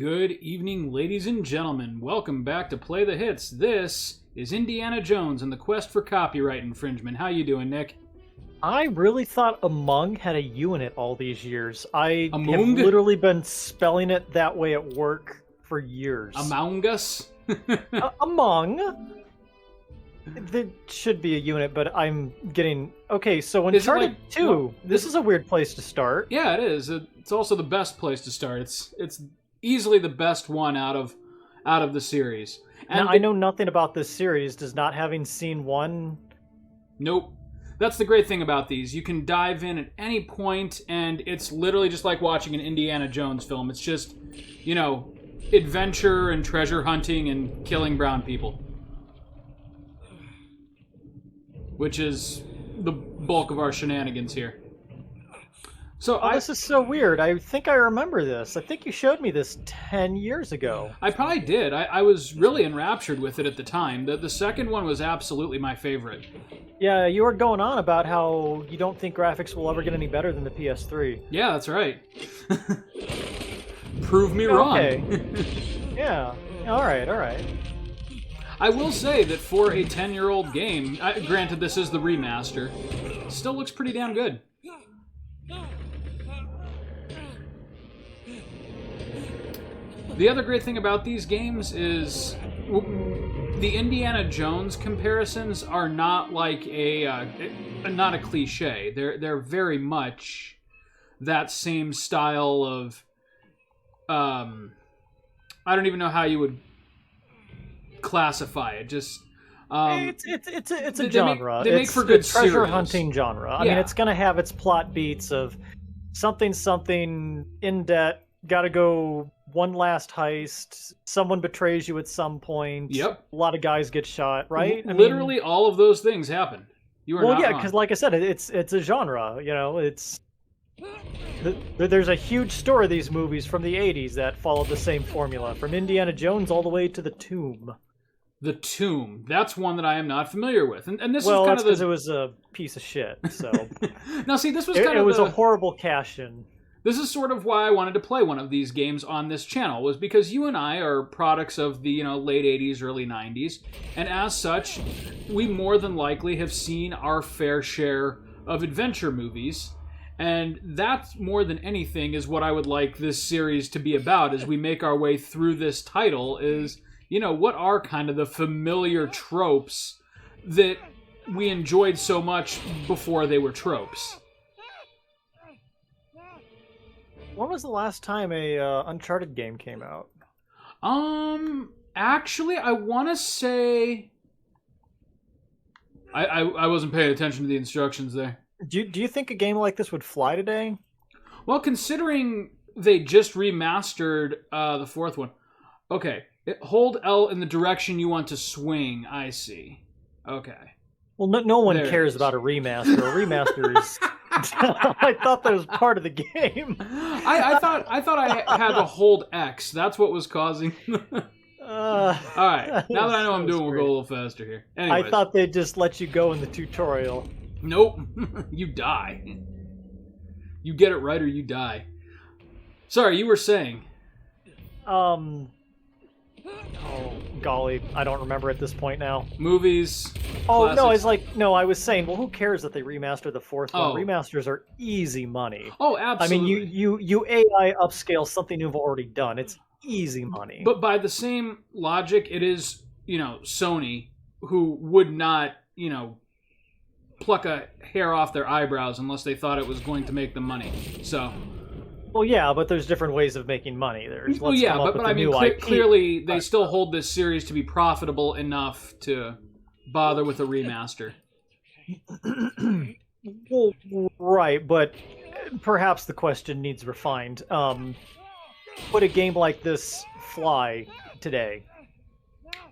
Good evening, ladies and gentlemen. Welcome back to Play the Hits. This is Indiana Jones and the Quest for Copyright Infringement. How you doing, Nick? I really thought Among had a U in it all these years. I Among? have literally been spelling it that way at work for years. Among Us? Among? There should be a unit, but I'm getting... Okay, so Uncharted 2, this is a weird place to start. Yeah, it is. It's also the best place to start. It's easily the best one out of the series. And now, I know nothing about this series. Does not having seen one... Nope. That's the great thing about these. You can dive in at any point, and it's literally just like watching an Indiana Jones film. It's just, you know, adventure and treasure hunting and killing brown people. Which is the bulk of our shenanigans here. So this is so weird. I think I remember this. I think you showed me this 10 years ago. I probably did. I was really enraptured with it at the time. The second one was absolutely my favorite. Yeah, you were going on about how you don't think graphics will ever get any better than the PS3. Yeah, that's right. Prove me wrong. Okay. Yeah. All right. I will say that for a 10-year-old game, granted this is the remaster, still looks pretty damn good. The other great thing about these games is the Indiana Jones comparisons are not like not a cliche. They're very much that same style of I don't even know how you would classify it. Just it's a genre. They make for good treasure serials. Hunting genre. I mean, it's gonna have its plot beats of something in debt, gotta go one last heist, someone betrays you at some point. Yep. A lot of guys get shot, right? Literally all of those things happen. You are not wrong. Because like I said, it's a genre. You know, there's a huge store of these movies from the 80s that followed the same formula, from Indiana Jones all the way to The Tomb. The Tomb. That's one that I am not familiar with. And this well, is kind that's of because it was a piece of shit. So now, see, this was it was a horrible cash-in. This is sort of why I wanted to play one of these games on this channel, was because you and I are products of the late 80s, early 90s, and as such, we more than likely have seen our fair share of adventure movies, and that, more than anything, is what I would like this series to be about as we make our way through this title, is, what are kind of the familiar tropes that we enjoyed so much before they were tropes. When was the last time a Uncharted game came out? Actually, I want to say... I wasn't paying attention to the instructions there. Do you think a game like this would fly today? Well, considering they just remastered the fourth one. Okay, hold L in the direction you want to swing, I see. Okay. Well, no one cares about a remaster. A remaster is... I thought that was part of the game. I thought I had to hold X. That's what was causing... All right, now that I know what I'm doing, we'll go a little faster here. Anyways. I thought they'd just let you go in the tutorial. Nope. You die. You get it right or you die. Sorry, you were saying. Oh, golly. I don't remember at this point now. Movies. Oh, classics. I was saying, well, who cares that they remastered the fourth one? Remasters are easy money. Oh, absolutely. I mean, you AI upscale something you've already done. It's easy money. But by the same logic, it is, Sony who would not, pluck a hair off their eyebrows unless they thought it was going to make them money. So... Well, yeah, but there's different ways of making money. But I mean, clearly they still hold this series to be profitable enough to bother with a remaster. Well, right, but perhaps the question needs refined. Would a game like this fly today?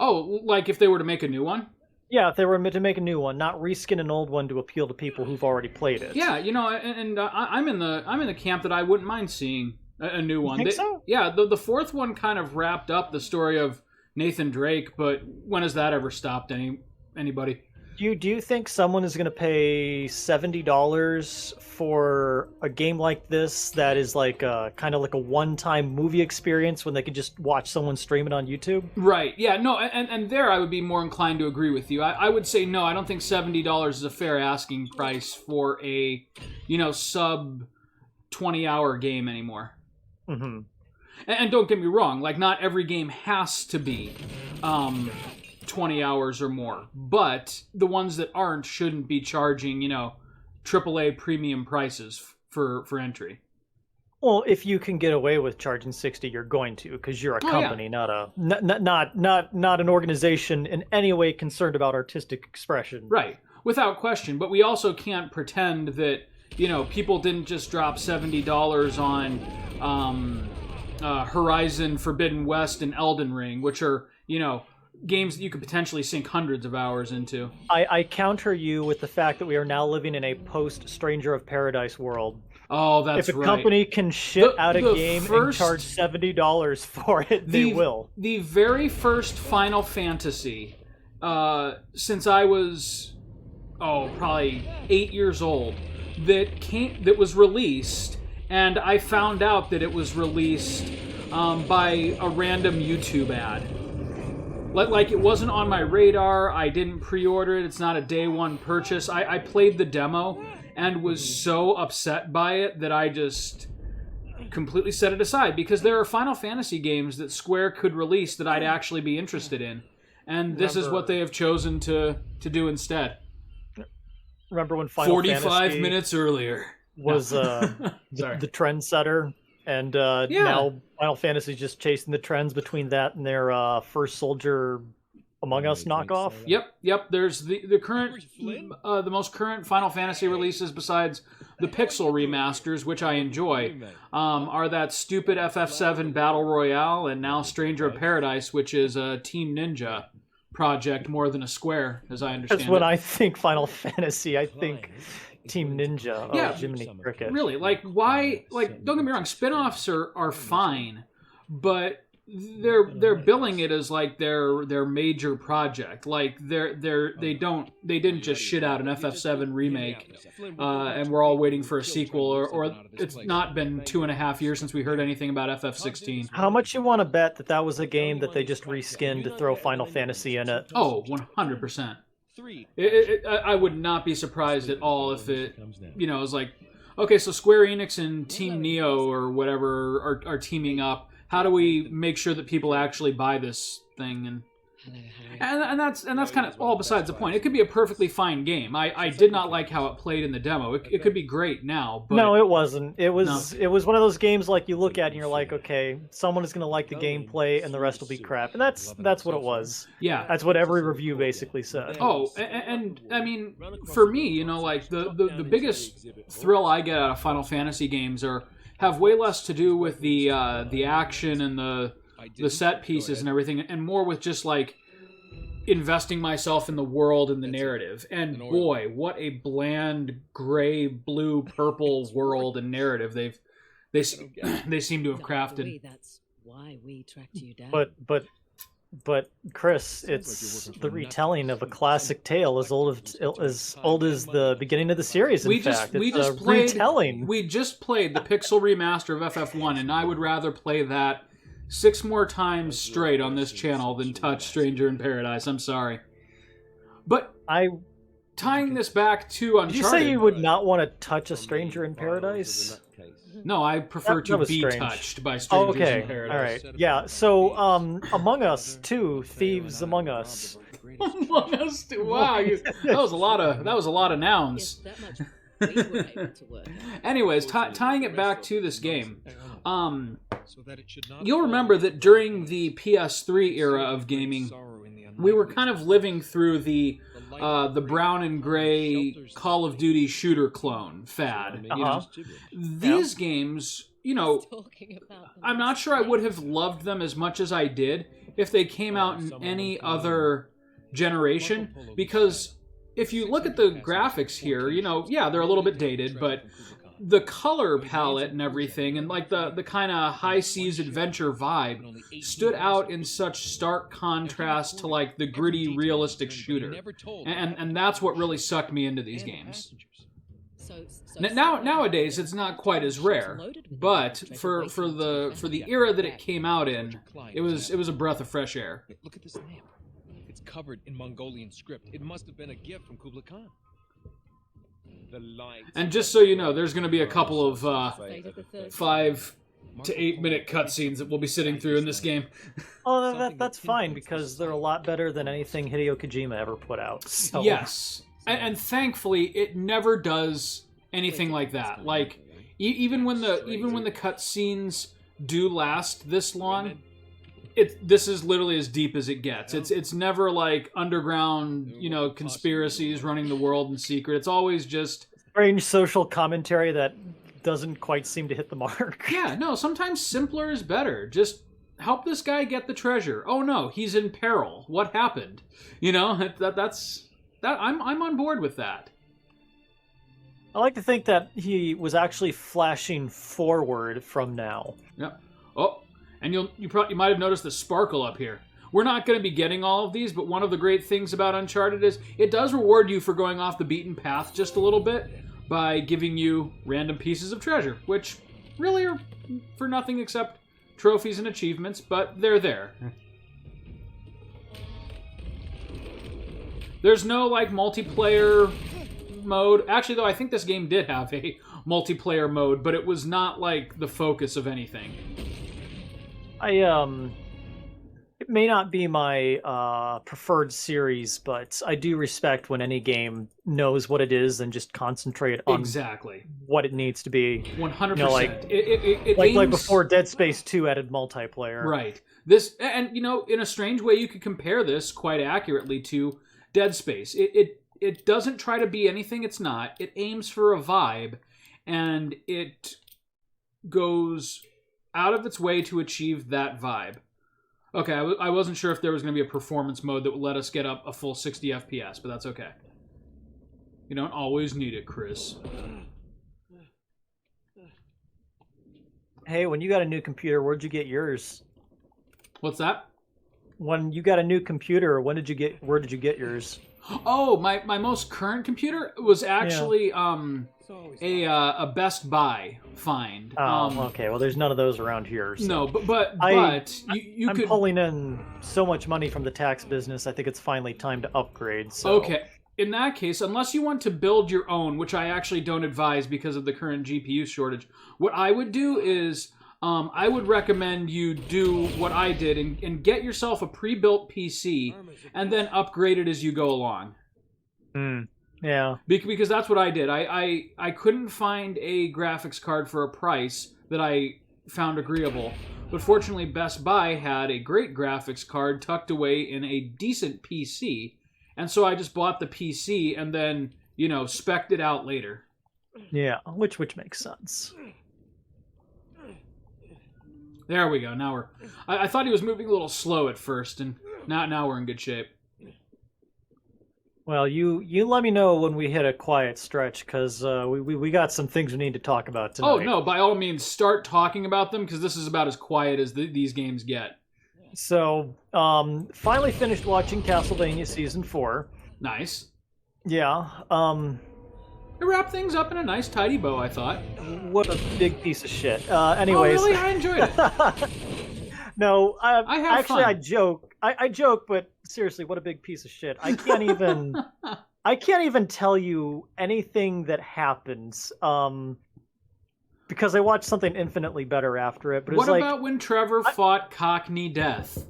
Oh, like if they were to make a new one? Yeah, if they were to make a new one, not reskin an old one to appeal to people who've already played it. Yeah, I'm in the camp that I wouldn't mind seeing a new one. You think so? Yeah, the fourth one kind of wrapped up the story of Nathan Drake, but when has that ever stopped anybody? Do you think someone is going to pay $70 for a game like this that is like kind of like a one-time movie experience when they could just watch someone stream it on YouTube? Right. Yeah. No. And there, I would be more inclined to agree with you. I would say no. I don't think $70 is a fair asking price for a, sub 20-hour game anymore. Mm-hmm. And don't get me wrong. Like, not every game has to be 20 hours or more, but the ones that aren't shouldn't be charging, AAA premium prices for entry. Well, if you can get away with charging 60, you're going to, because you're a company, not an organization in any way concerned about artistic expression. Right, without question. But we also can't pretend that people didn't just drop $70 on Horizon Forbidden West and Elden Ring, which are games that you could potentially sink hundreds of hours into. I counter you with the fact that we are now living in a post-Stranger of Paradise world. Oh, that's right. If a company can shit out a game and charge $70 for it, they will. The very first Final Fantasy, since I was, probably 8 years old, that was released, and I found out that it was released by a random YouTube ad. Like, it wasn't on my radar. I didn't pre-order it. It's not a day one purchase. I played the demo and was so upset by it that I just completely set it aside, because there are Final Fantasy games that Square could release that I'd actually be interested in. And this is what they have chosen to do instead. Remember when Final 45 Fantasy minutes earlier was the trendsetter? And now Final Fantasy is just chasing the trends between that and their First Soldier Among Us knockoff. Yep. There's the current, the most current Final Fantasy releases besides the Pixel remasters, which I enjoy, are that stupid FF7 Battle Royale and now Stranger of Paradise, which is a Team Ninja project more than a Square, as I understand it. That's when I think Final Fantasy. I think Team Ninja. Yeah, Jiminy Cricket. Really, why? Don't get me wrong, spin-offs are fine, but they're billing it as their major project. They didn't just shit out an FF7 remake, and we're all waiting for a sequel, or it's not been 2.5 years since we heard anything about FF16. How much you want to bet that was a game that they just reskinned to throw Final Fantasy in it? Oh, 100%. I would not be surprised at all if it, is like, okay, so Square Enix and Team Neo or whatever are teaming up. How do we make sure that people actually buy this thing? And that's kind of all besides the point. It could be a perfectly fine game. I did not like how it played in the demo. It could be great now, but no, it wasn't. It was one of those games like you look at and you're like, okay, someone is going to like the gameplay and the rest will be crap. And that's what it was. Yeah, that's what every review basically said. Oh, and I mean, for me, the biggest thrill I get out of Final Fantasy games have way less to do with the action and the set pieces and everything, and more with just investing myself in the world and the narrative. And boy, what a bland gray, blue, purple world and narrative they seem to have crafted. That's why we tracked you down. But Chris, it's the retelling of a classic tale as old as the beginning of the series. We just played the Pixel remaster of FF1, and I would rather play that 6 more times straight on this channel than touch Stranger in Paradise. I'm sorry. But tying this back to Uncharted... Did you say you would not want to touch a Stranger in Paradise? No, I prefer to be touched by Strangers in Paradise. All right. Yeah, so Among Us 2, Thieves Among Us. Among Us 2, wow. That was a lot of nouns. Anyways, tying it back to this game... you'll remember that during the PS3 era of gaming, we were kind of living through the brown and gray Call of Duty shooter clone fad. These games, I'm not sure I would have loved them as much as I did if they came out in any other generation, because if you look at the graphics here, they're a little bit dated, but the color palette and everything, and like the kind of high seas adventure vibe stood out in such stark contrast to like the gritty realistic shooter, and that's what really sucked me into these games. Nowadays it's not quite as rare, but for the era that it came out in, it was a breath of fresh air. Look at this lamp. It's covered in Mongolian script. It must have been a gift from Kublai Khan. And just so you know, there's going to be a couple of 5 to 8 minute cutscenes that we'll be sitting through in this game. Oh, that's fine, because they're a lot better than anything Hideo Kojima ever put out. So. Yes, and thankfully it never does anything like that. Like even when the cutscenes do last this long, this is literally as deep as it gets. It's never like underground, conspiracies running the world in secret. It's always just strange social commentary that doesn't quite seem to hit the mark. Yeah, no, sometimes simpler is better. Just help this guy get the treasure. Oh no, he's in peril. What happened? That's I'm on board with that. I like to think that he was actually flashing forward from now. Yeah. Oh. And you might have noticed the sparkle up here. We're not going to be getting all of these, but one of the great things about Uncharted is it does reward you for going off the beaten path just a little bit by giving you random pieces of treasure, which really are for nothing except trophies and achievements, but they're there. There's no, like, multiplayer mode. Actually, though, I think this game did have a multiplayer mode, but it was not, like, the focus of anything. It may not be my preferred series, but I do respect when any game knows what it is and just concentrate on what it needs to be. 100%. Like before Dead Space 2 added multiplayer. Right. This, and in a strange way, you could compare this quite accurately to Dead Space. It doesn't try to be anything it's not. It aims for a vibe, and it goes out of its way to achieve that vibe. Okay, I wasn't sure if there was going to be a performance mode that would let us get up a full 60 FPS, but that's okay. You don't always need it, Chris. Hey, when you got a new computer, where'd you get yours? What's that? When you got a new computer, where did you get yours? Oh, my most current computer was actually a Best Buy find. Okay. Well, there's none of those around here. So. No, but I'm could... pulling in so much money from the tax business. I think it's finally time to upgrade. So. Okay. In that case, unless you want to build your own, which I actually don't advise because of the current GPU shortage, what I would do is I would recommend you do what I did and get yourself a pre-built PC and then upgrade it as you go along. Yeah. Because that's what I did. I couldn't find a graphics card for a price that I found agreeable. But fortunately, Best Buy had a great graphics card tucked away in a decent PC. And so I just bought the PC and then, spec'd it out later. Yeah, which makes sense. There we go. Now I thought he was moving a little slow at first, and now we're in good shape. Well, you let me know when we hit a quiet stretch, because we got some things we need to talk about tonight. Oh, no, by all means, start talking about them, because this is about as quiet as these games get. So, finally finished watching Castlevania Season 4. Nice. Yeah. It wrapped things up in a nice, tidy bow, I thought. What a big piece of shit. Anyways. Oh, really? I enjoyed it. No, I joke. I joke, but seriously, what a big piece of shit. I can't even tell you anything that happens, because I watched something infinitely better after it. But what about when Trevor fought Cockney Death?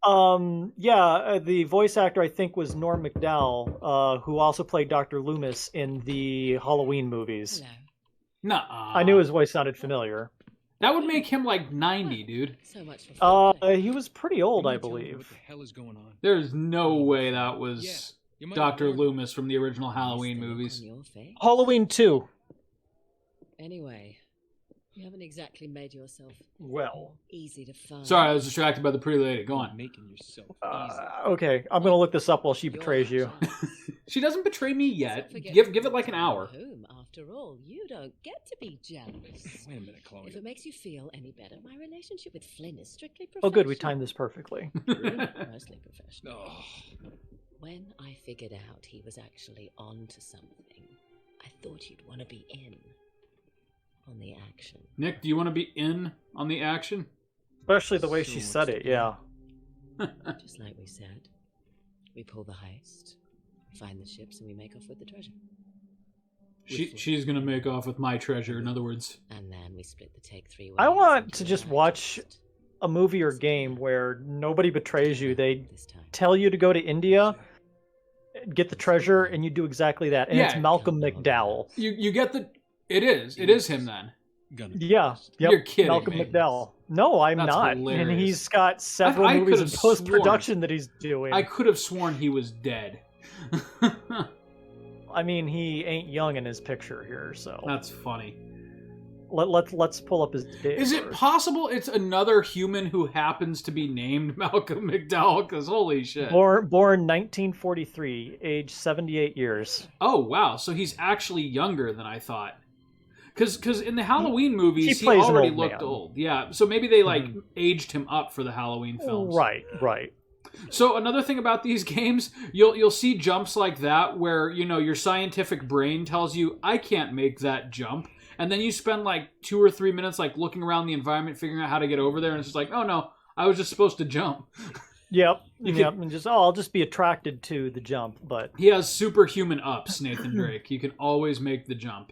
The voice actor I think was Norm McDowell, who also played Dr. Loomis in the Halloween movies. Nuh-uh. I knew his voice sounded familiar. That would make him like 90, dude. So much for he was pretty old, I believe. What the hell is going on? There's no way that was Dr. Loomis from the original Halloween movies. Halloween 2. Anyway, You haven't exactly made yourself Well. easy to find. Sorry, I was distracted by the pretty lady. Go on. Making yourself easy. Okay, I'm gonna look this up while she Your betrays you. chance. She doesn't betray me yet. Except for Give getting it like an hour. Whom, after all, you don't get to be jealous. Wait a minute, Chloe. If it makes you feel any better, my relationship with Flynn is strictly Oh, professional. good, we timed this perfectly. Mostly professional. Oh, When I figured out he was actually onto something, I thought you'd want to be in on the action. Nick, do you want to be in on the action? Especially the way she said it, yeah. Just like we said, we pull the heist, find the ships, and we make off with the treasure. She's gonna make off with my treasure. In other words, And then we split the take 3 ways. I want and to do just our watch best. a movie or game where nobody betrays you. They This time. tell you to go to India, get the treasure, and you do exactly that. And it's Yeah. Malcolm McDowell. you get the. It is him then. gonna Yeah, yep. You're kidding Malcolm me. McDowell. No, I'm That's not. hilarious. And he's got several I movies in could've post-production that he's doing. I could have sworn he was dead. I mean, he ain't young in his picture here, so That's funny. let's pull up his date. Is it first. possible it's another human who happens to be named Malcolm McDowell? Because holy shit. Born 1943, age 78 years. Oh, wow. So he's actually younger than I thought. Because in the Halloween movies, he plays an already old looked man. old. Yeah, so maybe they, aged him up for the Halloween films. Right. So another thing about these games, you'll see jumps like that where, your scientific brain tells you, I can't make that jump. And then you spend, 2 or 3 minutes, looking around the environment, figuring out how to get over there, and it's just like, oh, no, I was just supposed to jump. Yep. You Yep. And I'll just be attracted to the jump, but He has superhuman ups, Nathan Drake. He can always make the jump.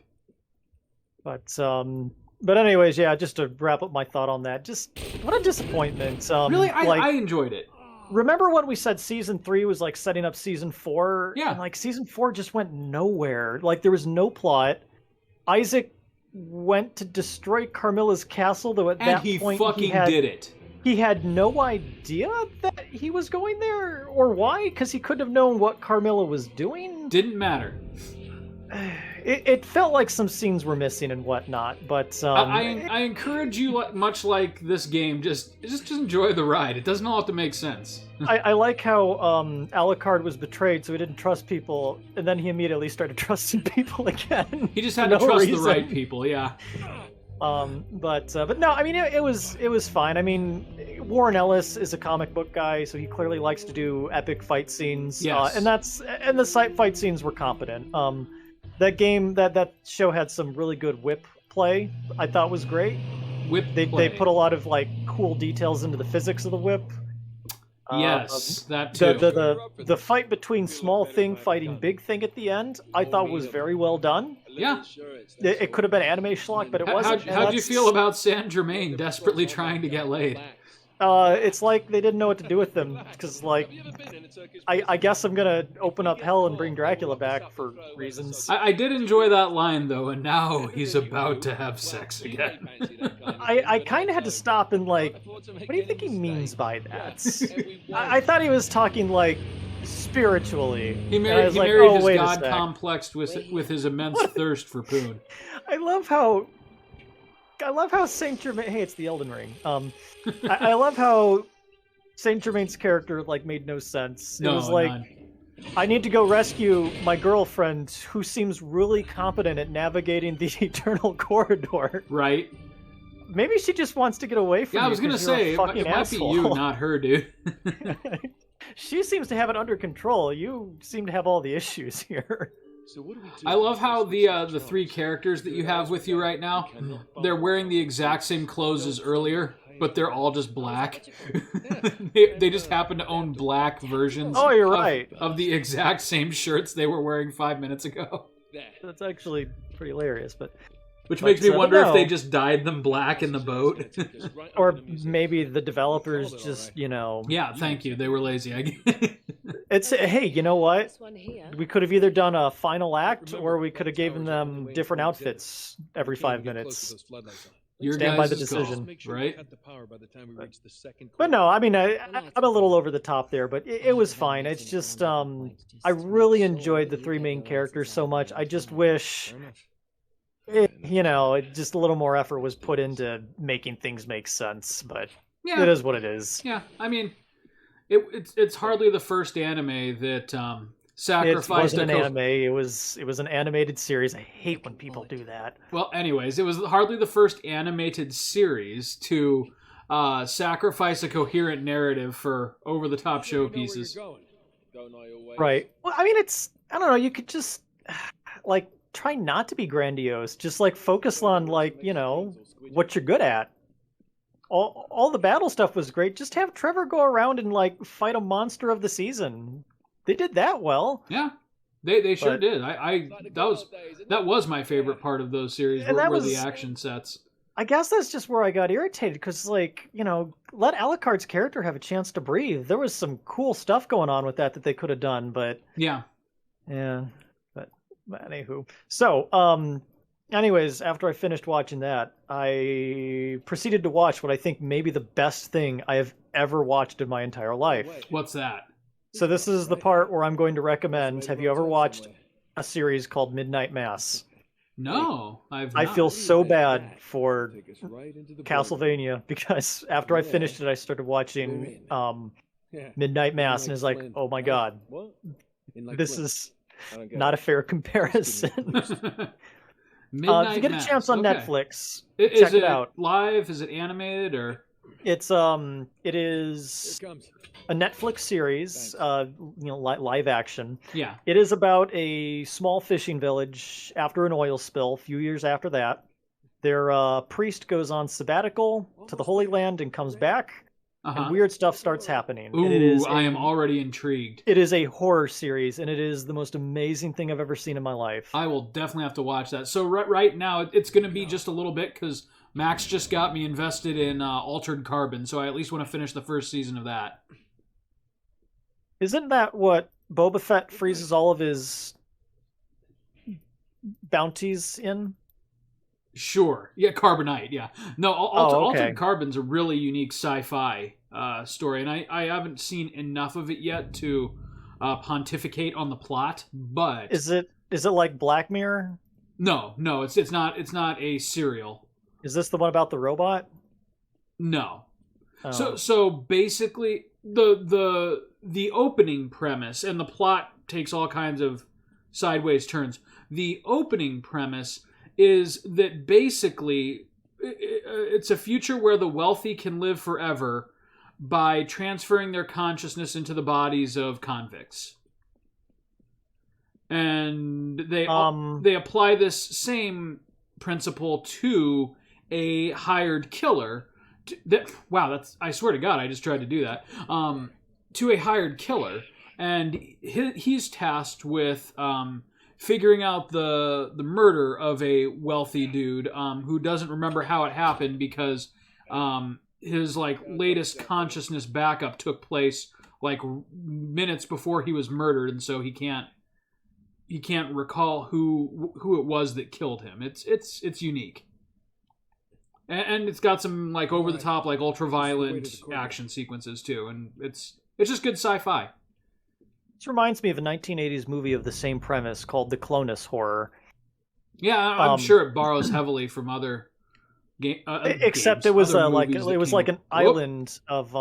But anyways, yeah, just to wrap up my thought on that, just what a disappointment. Really, I enjoyed it. Remember when we said season 3 was setting up season 4? Yeah. And season 4 just went nowhere. There was no plot. Isaac went to destroy Carmilla's castle, though at And that he point fucking did it. he had no idea that he was going there or why, because he couldn't have known what Carmilla was doing. Didn't matter. It felt like some scenes were missing and whatnot, but I encourage you, much like this game, just enjoy the ride. It doesn't all have to make sense. I like how Alucard was betrayed, so he didn't trust people, and then he immediately started trusting people again. He just had for to no trust reason. the right people, yeah. But no, I mean it was fine. I mean, Warren Ellis is a comic book guy, so he clearly likes to do epic fight scenes. Yes. And the fight scenes were competent. That show had some really good whip play. I thought was great. They put a lot of cool details into the physics of the whip. Yes, that too. The fight between Small Thing fighting Big Thing at the end, I thought was very well done. Yeah. It could have been anime schlock, but it wasn't. How'd you feel about San Germain desperately trying to get laid? It's like they didn't know what to do with them, because I guess I'm gonna open up hell and bring Dracula back for reasons. I did enjoy that line though, and now he's about to have sex again. I kind of had to stop and what do you think he means by that? I thought he was talking spiritually. He And I married was his wait a god sec. complex with his immense thirst for poon. I love how Saint Germain. Hey, it's the Elden Ring. I love how Saint Germain's character made no sense. It was none. I need to go rescue my girlfriend, who seems really competent at navigating the Eternal Corridor. Right? Maybe she just wants to get away from you. Yeah, I was gonna 'cause you're a say it fucking might be asshole. you, not her, dude. She seems to have it under control. You seem to have all the issues here. So what do we do? I love how the 3 characters that you have with you right now, they're wearing the exact same clothes as earlier, but they're all just black. They just happen to own black versions Oh, you're right. of the exact same shirts they were wearing 5 minutes ago. That's actually pretty hilarious, but Which makes me But wonder if no. they just dyed them black in the boat. or maybe the developers just Yeah, thank you. They were lazy. I get It's hey, you know what? This one here. We could have either done a final act, or we could have given them different outfits every 5 minutes. Your Stand by the guys' call, decision. right? But no, I mean, I'm a little over the top there, but it was fine. It's just, I really enjoyed the 3 main characters so much. I just wish just a little more effort was put into making things make sense, but Yeah, it is what it is. yeah. I mean, it's hardly the first anime that It sacrificed wasn't a an anime. It was an animated series. I hate when people do that. Well, anyways, it was hardly the first animated series to sacrifice a coherent narrative for over-the-top showpieces. Right. Well, I mean, I don't know. You could just like try not to be grandiose. Just like focus on what you're good at. All the battle stuff was great. Just have Trevor go around and like fight a monster of the season. They did that well. Yeah, they sure did. That was my favorite part of those series. Were the action sets. I guess that's just where I got irritated because, let Alucard's character have a chance to breathe. There was some cool stuff going on with that they could have done, but yeah. But anywho, so anyways, after I finished watching that, I proceeded to watch what I think may be the best thing I have ever watched in my entire life. What's that? So this is the part where I'm going to recommend. Have you ever watched a series called Midnight Mass? No, I feel so bad for Castlevania because after I finished it, I started watching Midnight Mass, and it's like, oh my god, this is not a fair comparison. If you get a chance on Netflix, check it out. Live? Is it animated or? It is a Netflix series, live action. Yeah. It is about a small fishing village after an oil spill. A few years after that, their priest goes on sabbatical to the Holy Land and comes back, and weird stuff starts happening. Ooh, I am already intrigued. It is a horror series, and it is the most amazing thing I've ever seen in my life. I will definitely have to watch that. So right now, it's going to be just a little bit because Max just got me invested in Altered Carbon, so I at least want to finish the first season of that. Isn't that what Boba Fett freezes all of his bounties in? Sure. Yeah, Carbonite, yeah. No, okay. Altered Carbon's a really unique sci-fi story, and I haven't seen enough of it yet to pontificate on the plot, but... Is it like Black Mirror? No, it's not a serial. Is this the one about the robot? No. Oh. So basically the opening premise, and the plot takes all kinds of sideways turns. The opening premise is that basically it's a future where the wealthy can live forever by transferring their consciousness into the bodies of convicts. And they apply this same principle to a hired killer. I swear to God, I just tried to do that. To a hired killer, and he's tasked with figuring out the murder of a wealthy dude who doesn't remember how it happened because his latest consciousness backup took place minutes before he was murdered, and so he can't recall who it was that killed him. It's unique. And it's got some over the top ultra violent action sequences too, and it's just good sci-fi. This reminds me of a 1980s movie of the same premise called The Clonus Horror. Yeah, I'm sure it borrows heavily from other except games, it was like an island of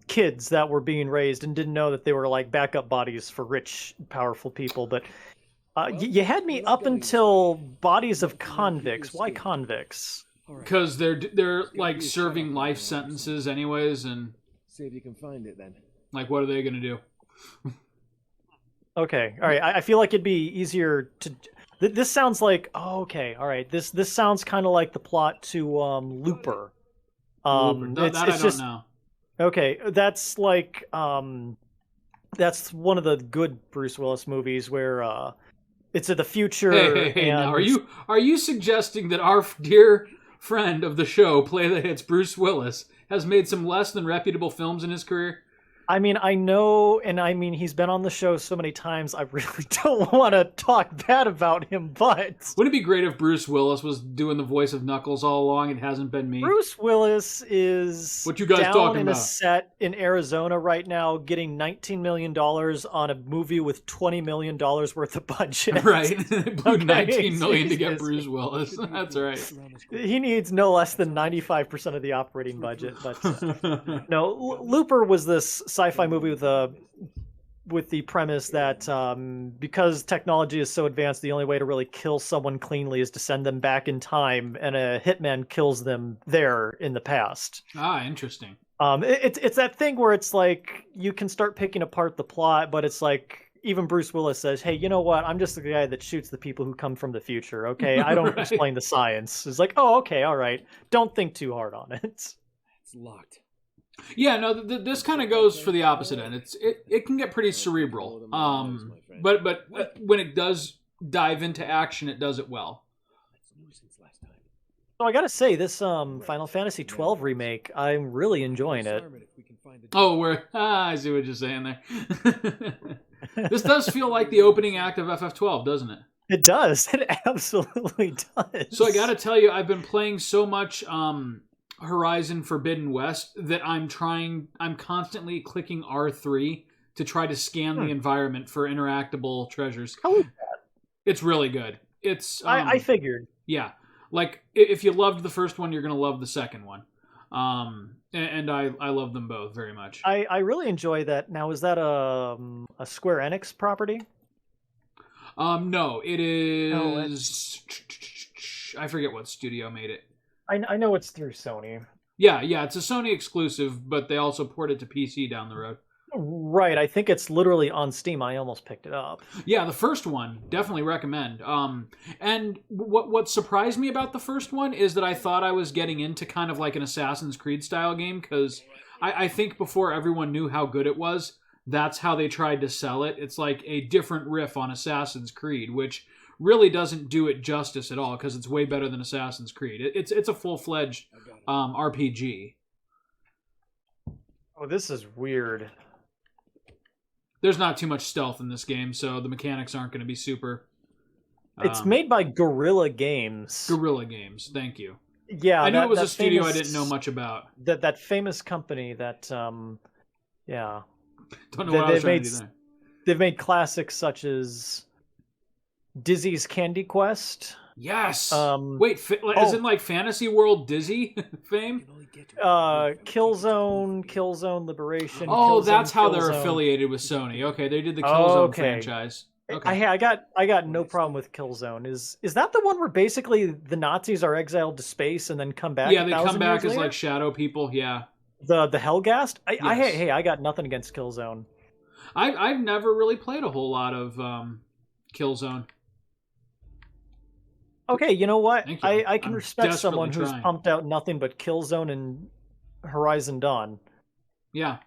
kids that were being raised and didn't know that they were backup bodies for rich, powerful people. But you had me up until bodies of convicts. Why convicts? Because they're serving life sentences anyways, and see if you can find it then. What are they gonna do? Okay, all right. I feel like it'd be easier to. This sounds like okay, all right. This sounds kind of like the plot to Looper. Looper. I don't know. Okay, that's that's one of the good Bruce Willis movies where it's in the future. Hey, now, are you suggesting that our dear friend of the show, Play the Hits, Bruce Willis, has made some less than reputable films in his career? I mean, I know, and I mean, he's been on the show so many times, I really don't want to talk bad about him, but... Wouldn't it be great if Bruce Willis was doing the voice of Knuckles all along? It hasn't been me. Bruce Willis is what you guys down talking in about? A set in Arizona right now, getting $19 million on a movie with $20 million worth of budget. Right. They blew $19 million to get Jesus. Bruce Willis. That's right. He needs no less than 95% of the operating budget. But no, Looper was this sci-fi movie with the premise that because technology is so advanced, the only way to really kill someone cleanly is to send them back in time, and a hitman kills them there in the past. Ah, interesting. It's that thing where it's like you can start picking apart the plot, but it's like even Bruce Willis says, "Hey, you know what? I'm just the guy that shoots the people who come from the future. Okay, I don't Right. explain the science." It's like, "Oh, okay, all right. Don't think too hard on it." It's locked. Yeah, no, this kind of goes for the opposite end. It can get pretty cerebral. But when it does dive into action, it does it well. So I gotta say, this Final Fantasy XII remake, I'm really enjoying it. Oh, I see what you're saying there. This does feel like the opening act of FF12, doesn't it? It does. It absolutely does. So I got to tell you, I've been playing so much Horizon Forbidden West that I'm constantly clicking R3 to try to scan the environment for interactable treasures. How is that? It's really good. It's I figured. Yeah. Like, if you loved the first one, you're going to love the second one. And I love them both very much. I really enjoy that. Now, is that a Square Enix property? No, it is... No, I forget what studio made it. I know it's through Sony. Yeah, it's a Sony exclusive, but they also port it to PC down the road. Right, I think it's literally on Steam. I almost picked it up. Yeah, the first one, definitely recommend. And what surprised me about the first one is that I thought I was getting into kind of like an Assassin's Creed style game, because I think before everyone knew how good it was, that's how they tried to sell it. It's like a different riff on Assassin's Creed, which really doesn't do it justice at all, because it's way better than Assassin's Creed. It's a full-fledged RPG. Oh, this is weird. There's not too much stealth in this game, so the mechanics aren't going to be super... It's made by Guerrilla Games. Guerrilla Games, thank you. Yeah, I knew it was a studio famous, I didn't know much about. That famous company that, yeah. Don't know what I was trying to do there. They've made classics such as Dizzy's Candy Quest. Yes! Wait, is it like Fantasy World Dizzy fame? Killzone Liberation. Oh, Killzone, that's how they're Killzone. affiliated with Sony. Okay, they did the Killzone franchise. Okay. I got no problem with Killzone. Is that the one where basically the Nazis are exiled to space and then come back? Yeah, they come back as later? like shadow people. Yeah. The Hellgast. Yes. I got nothing against Killzone. I've never really played a whole lot of Killzone. Okay, you know what? Thank you. I can I'm respect someone desperately who's trying. pumped out nothing but Killzone and Horizon Dawn. Yeah.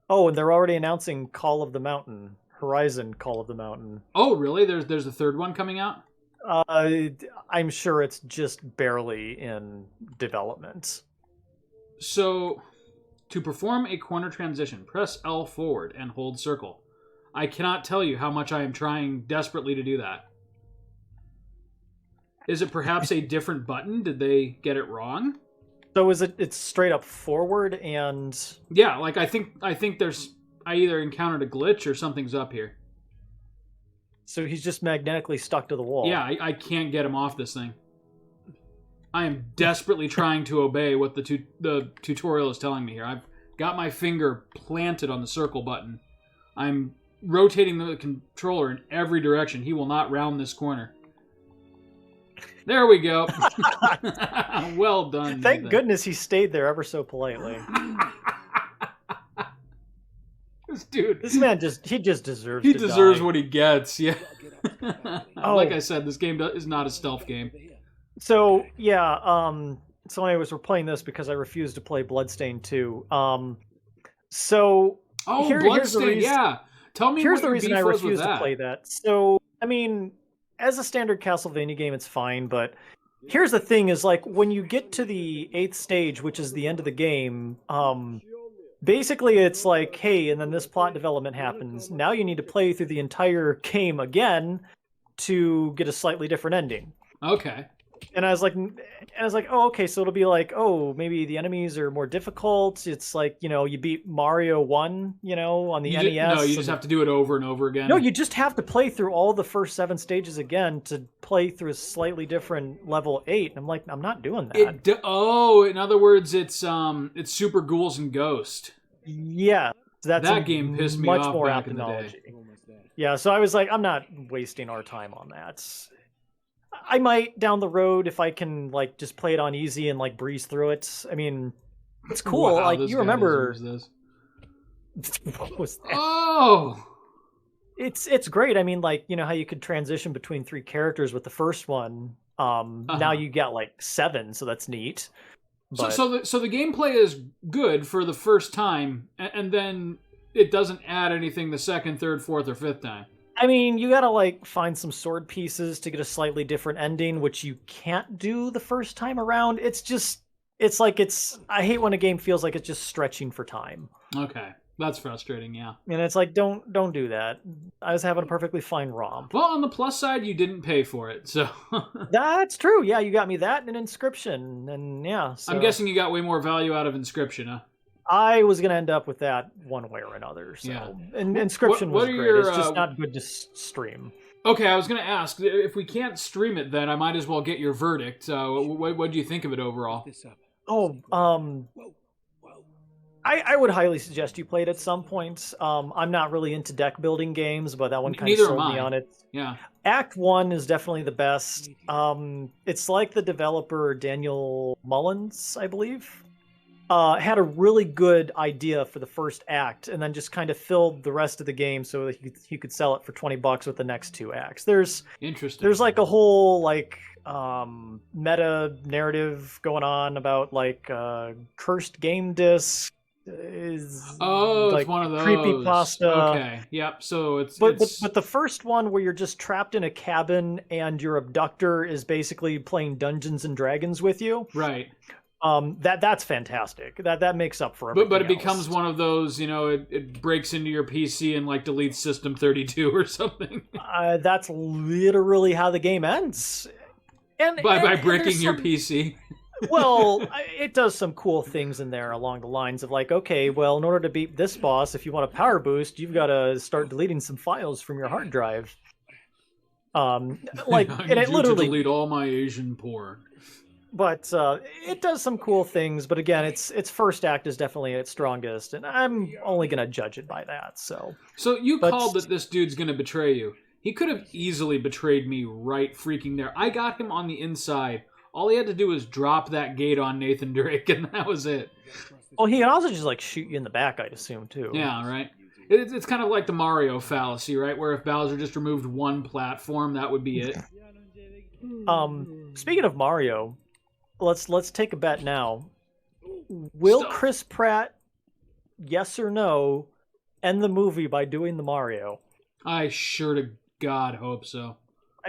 Oh, and they're already announcing Call of the Mountain. Horizon Call of the Mountain. Oh, really? There's a third one coming out? I'm sure it's just barely in development. So, to perform a corner transition, press L forward and hold circle. I cannot tell you how much I am trying desperately to do that. Is it perhaps a different button? Did they get it wrong? So it's straight up forward and... Yeah, like I think I either encountered a glitch or something's up here. So he's just magnetically stuck to the wall. Yeah, I can't get him off this thing. I am desperately trying to obey what the tutorial is telling me here. I've got my finger planted on the circle button. I'm rotating the controller in every direction. He will not round this corner. There we go. Well done. Thank goodness he stayed there ever so politely. This man just deserves he to deserves die. what he gets. Yeah. Oh. Like I said, this game is not a stealth game. So yeah, so anyways, we're playing this because I refuse to play Bloodstained 2. So Oh, here's the Bloodstained, reason, yeah. Tell me here's what the your reason beef I was with refuse to that. play that. So I mean, as a standard Castlevania game, it's fine, but here's the thing: is like when you get to the 8th stage, which is the end of the game, basically it's like, hey, and then this plot development happens. Now you need to play through the entire game again to get a slightly different ending. Okay. And I was like, oh, okay, so it'll be like, oh, maybe the enemies are more difficult. It's like, you beat Mario 1, on the NES. No, you just have to do it over and over again. No, you just have to play through all the first 7 stages again to play through a slightly different level 8. And I'm like, I'm not doing that. In other words, it's Super Ghouls and Ghost. Yeah, that game pissed me off much more back in the ophthalmology. day. Yeah, so I was like, I'm not wasting our time on that. I might down the road if I can like just play it on easy and like breeze through it. I mean, it's cool. Wow, like you remember this. What was that? Oh, it's great. I mean, like how you could transition between 3 characters with the first one. Now you get like 7, so that's neat. But... So the gameplay is good for the first time, and then it doesn't add anything the second, third, fourth, or fifth time. I mean, you gotta like find some sword pieces to get a slightly different ending, which you can't do the first time around. I hate when a game feels like it's just stretching for time. Okay, that's frustrating, yeah. And it's like, don't do that. I was having a perfectly fine romp. Well, on the plus side, you didn't pay for it, so... That's true, yeah, you got me that and an Inscription, and yeah. So... I'm guessing you got way more value out of Inscription, huh? I was going to end up with that one way or another. So. Yeah. And Inscription was great. It's just not good to stream. Okay, I was going to ask, if we can't stream it then, I might as well get your verdict. What do you think of it overall? Oh, I would highly suggest you play it at some point. I'm not really into deck building games, but that one kind of sold me on it. Yeah. Act 1 is definitely the best. It's like the developer Daniel Mullins, I believe. Had a really good idea for the first act and then just kind of filled the rest of the game so that he could sell it for $20 with the next 2 acts. There's like a whole like meta narrative going on about like cursed game disc is like it's one of those creepypasta. Okay, yep. So it's but the first one where you're just trapped in a cabin and your abductor is basically playing Dungeons and Dragons with you. Right. That's fantastic. That makes up for everything. But it becomes one of those, it breaks into your PC and like deletes System 32 or something. That's literally how the game ends. By breaking your PC. Well, it does some cool things in there along the lines of like, okay, well, in order to beat this boss, if you want a power boost, you've got to start deleting some files from your hard drive. And it literally delete all my Asian porn. But it does some cool things. But again, its first act is definitely its strongest, and I'm only going to judge it by that. So you called that this dude's going to betray you. He could have easily betrayed me right freaking there. I got him on the inside. All he had to do was drop that gate on Nathan Drake, and that was it. Oh, he can also just like shoot you in the back, I'd assume too. Yeah, right. It's kind of like the Mario fallacy, right? Where if Bowser just removed one platform, that would be it. Speaking of Mario. Let's take a bet now. Will Chris Pratt, yes or no, end the movie by doing the Mario? I sure to God hope so.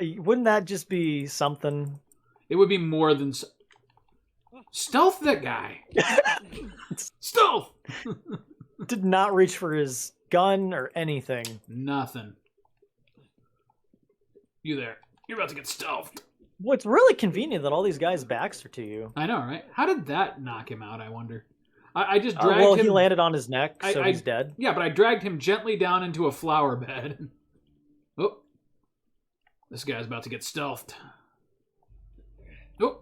Wouldn't that just be something? It would be more than... Stealth that guy! Stealth! Did not reach for his gun or anything. Nothing. You there. You're about to get stealthed. Well, it's really convenient that all these guys' backs are to you. I know, right? How did that knock him out, I wonder? I just dragged him... Well, he landed on his neck, so he's dead. Yeah, but I dragged him gently down into a flower bed. Oh. This guy's about to get stealthed. Oh.